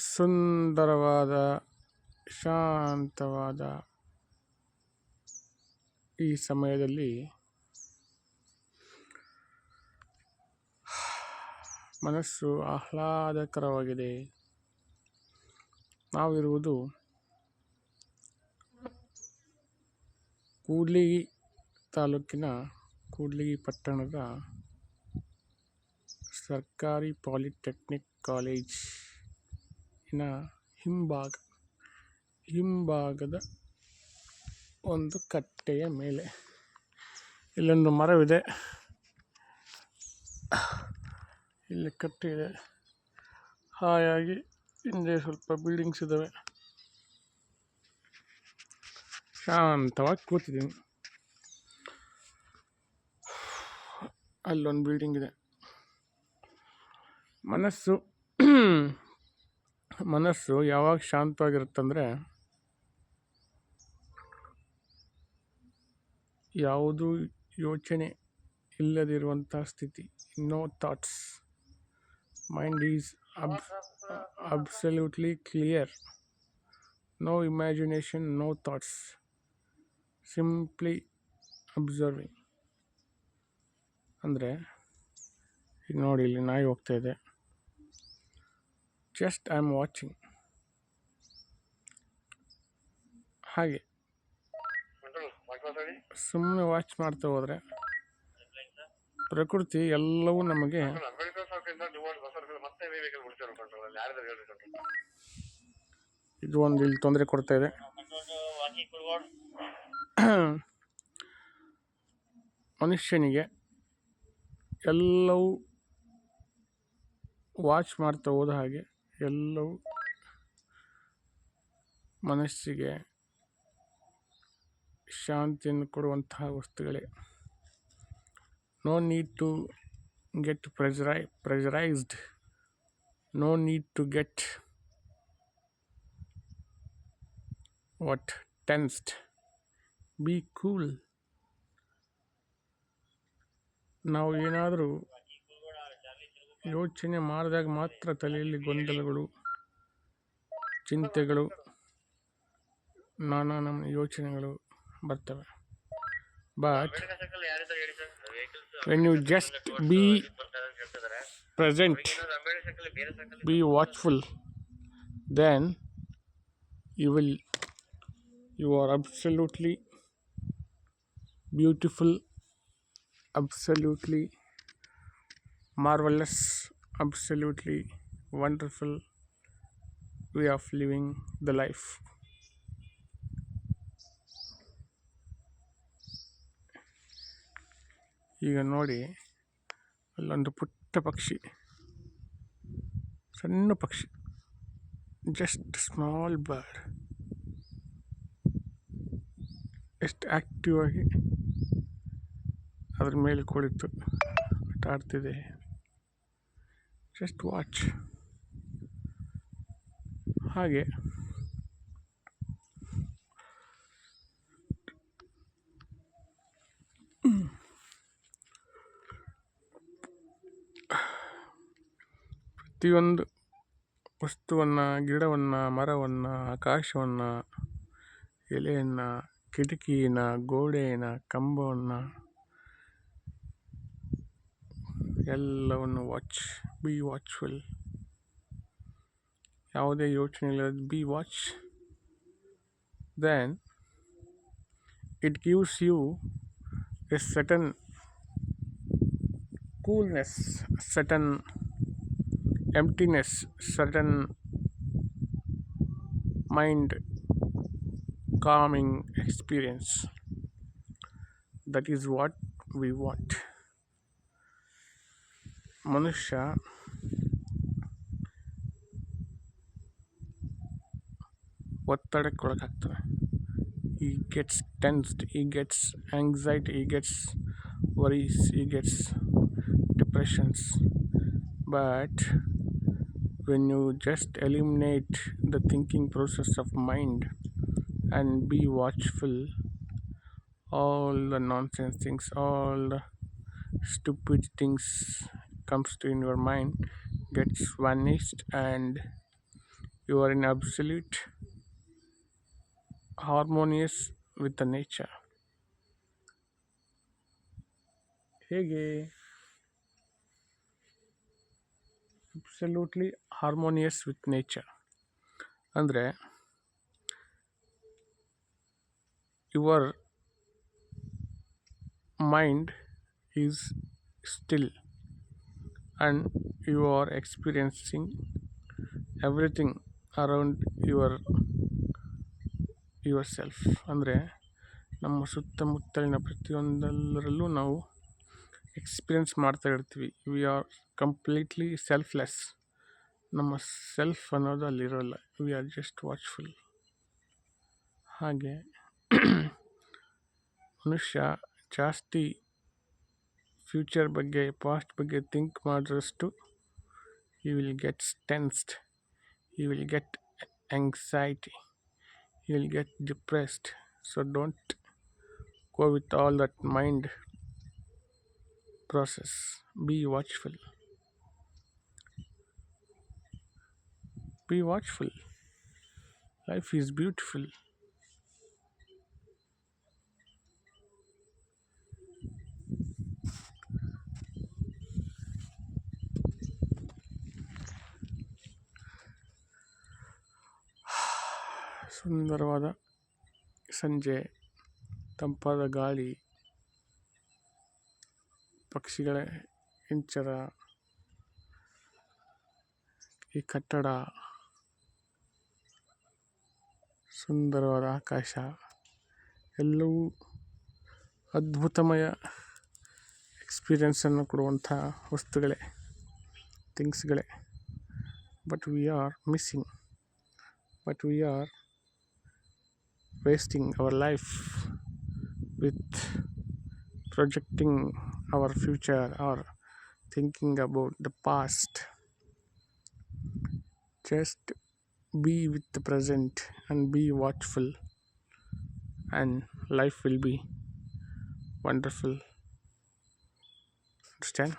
ಸುಂದರವಾದ ಶಾಂತವಾದ ಈ ಸಮಯದಲ್ಲಿ ಮನಸ್ಸು ಆಹ್ಲಾದಕರವಾಗಿದೆ. ನಾವಿರುವುದು ಕೂಡ್ಲಿಗಿ ತಾಲೂಕಿನ ಕೂಡ್ಲಿಗಿ ಪಟ್ಟಣದ ಸರ್ಕಾರಿ ಪಾಲಿಟೆಕ್ನಿಕ್ ಕಾಲೇಜಿನ ಹಿಂಭಾಗದ ಒಂದು ಕಟ್ಟೆಯ ಮೇಲೆ. ಇಲ್ಲೊಂದು ಮರವಿದೆ, ಇಲ್ಲಿ ಕಟ್ಟೆ ಇದೆ, ಹಾಯಾಗಿ ಹಿಂದೆ ಸ್ವಲ್ಪ ಬಿಲ್ಡಿಂಗ್ಸ್ ಇದ್ದಾವೆ. ಶಾಂತವಾಗಿ ಕೂತಿದ್ದೀನಿ. ಅಲ್ಲೊಂದು ಬಿಲ್ಡಿಂಗ್ ಇದೆ. ಮನಸ್ಸು ಯಾವಾಗ ಶಾಂತವಾಗಿರುತ್ತಂದರೆ ಯಾವುದೂ ಯೋಚನೆ ಇಲ್ಲದಿರುವಂಥ ಸ್ಥಿತಿ. No thoughts. Mind is absolutely clear. No imagination, no thoughts. Simply observing. ಅಂದರೆ ಈಗ ನೋಡಿ, ಇಲ್ಲಿ ನಾಯಿ ಹೋಗ್ತಾ ಇದೆ. Just I am watching. ಹಾಗೆ ಸುಮ್ಮನೆ ವಾಚ್ ಮಾಡ್ತಾ ಹೋದರೆ ಪ್ರಕೃತಿ ಎಲ್ಲವೂ ನಮಗೆ ಇದು ಒಂದು ಇಲ್ಲಿ ತೊಂದರೆ ಕೊಡ್ತಾ ಇದೆ. ಮನುಷ್ಯನಿಗೆ ಎಲ್ಲವೂ ವಾಚ್ ಮಾಡ್ತಾ ಹೋದ ಹಾಗೆ ಎಲ್ಲವೂ ಮನಸ್ಸಿಗೆ ಶಾಂತಿಯನ್ನು ಕೊಡುವಂತಹ ವಸ್ತುಗಳೇ. No need to get pressurised. No need to get tensed. Be cool. ನಾವು ಏನಾದರೂ ಯೋಚನೆ ಮಾಡಿದಾಗ ಮಾತ್ರ ತಲೆಯಲ್ಲಿ ಗೊಂದಲಗಳು, ಚಿಂತೆಗಳು, ನಾನಾ ನಮೂನೆ ಯೋಚನೆಗಳು ಬರ್ತವೆ. But when you just be present, be watchful, then you are absolutely beautiful, absolutely marvelous, absolutely wonderful way of living the life. ಈಗ ನೋಡಿ, ಅಲ್ಲೊಂದು ಪುಟ್ಟ ಪಕ್ಷಿ, ಸಣ್ಣ ಪಕ್ಷಿ, ಜಸ್ಟ್ ಸ್ಮಾಲ್ ಬರ್ಡ್, ಎಷ್ಟು ಆ್ಯಕ್ಟಿವ್ ಆಗಿ ಅದ್ರ ಮೇಲೆ ಕುಳಿತು ಆಟ ಆಡ್ತಿದೆ. Just watch. ಹಾಗೆ ಪ್ರತಿಯೊಂದು ವಸ್ತುವನ್ನು, ಗಿಡವನ್ನು, ಮರವನ್ನು, ಆಕಾಶವನ್ನು, ಎಲೆಯನ್ನು, ಕಿಟಕಿನ, ಗೋಡೆನ, ಕಂಬವನ್ನು ಎಲ್ಲವನ್ನು ವಾಚ್. B watchful. ಯಾವುದೇ ಯೋಚನೆ ಇಲ್ಲದ be watch. Then it gives you a certain coolness, certain emptiness, certain mind calming experience. That is what we want. ಮನುಷ್ಯ ಒತ್ತಡಕ್ಕೊಳಗಾಗ್ತಾನೆ. He gets tensed, he gets anxiety, he gets worries, he gets depressions. But when you just eliminate the thinking process of mind and be watchful, all the nonsense things, all the stupid things comes to in your mind gets vanished, and You are in absolute harmonious with the nature. ಹೇಗೆ absolutely harmonious with nature ಅಂದರೆ your mind is still and you are experiencing everything around yourself ಅಂದರೆ ನಮ್ಮ ಸುತ್ತಮುತ್ತಲಿನ ಪ್ರತಿಯೊಂದರಲ್ಲೂ ನಾವು experience ಮಾಡ್ತಾ ಇರ್ತೀವಿ. We are completely selfless. ನಮ್ಮ ಸೆಲ್ಫ್ ಅನ್ನೋದು ಅಲ್ಲಿರೋಲ್ಲ. We are just watchful. ಹಾಗೆ ಮನುಷ್ಯ ಜಾಸ್ತಿ ಫ್ಯೂಚರ್ ಬಗ್ಗೆ ಪಾಸ್ಟ್ ಬಗ್ಗೆ ಥಿಂಕ್ ಮಾಡಿದಷ್ಟು he will get tensed, he will get anxiety, he will get depressed. So don't go with all that mind process. Be watchful. Be watchful. Life is beautiful. ಸುಂದರವಾದ ಸಂಜೆ, ತಂಪಾದ ಗಾಳಿ, ಪಕ್ಷಿಗಳ ಇಂಚರ, ಈ ಕಟ್ಟಡ, ಸುಂದರವಾದ ಆಕಾಶ ಎಲ್ಲವೂ ಅದ್ಭುತಮಯ ಎಕ್ಸ್ಪೀರಿಯನ್ಸನ್ನು ಕೊಡುವಂಥ ವಸ್ತುಗಳೇ, ಥಿಂಗ್ಸ್ಗಳೇ. But we are missing, but we are wasting our life with projecting our future or thinking about the past. Just be with the present and be watchful, and life will be wonderful. Understand?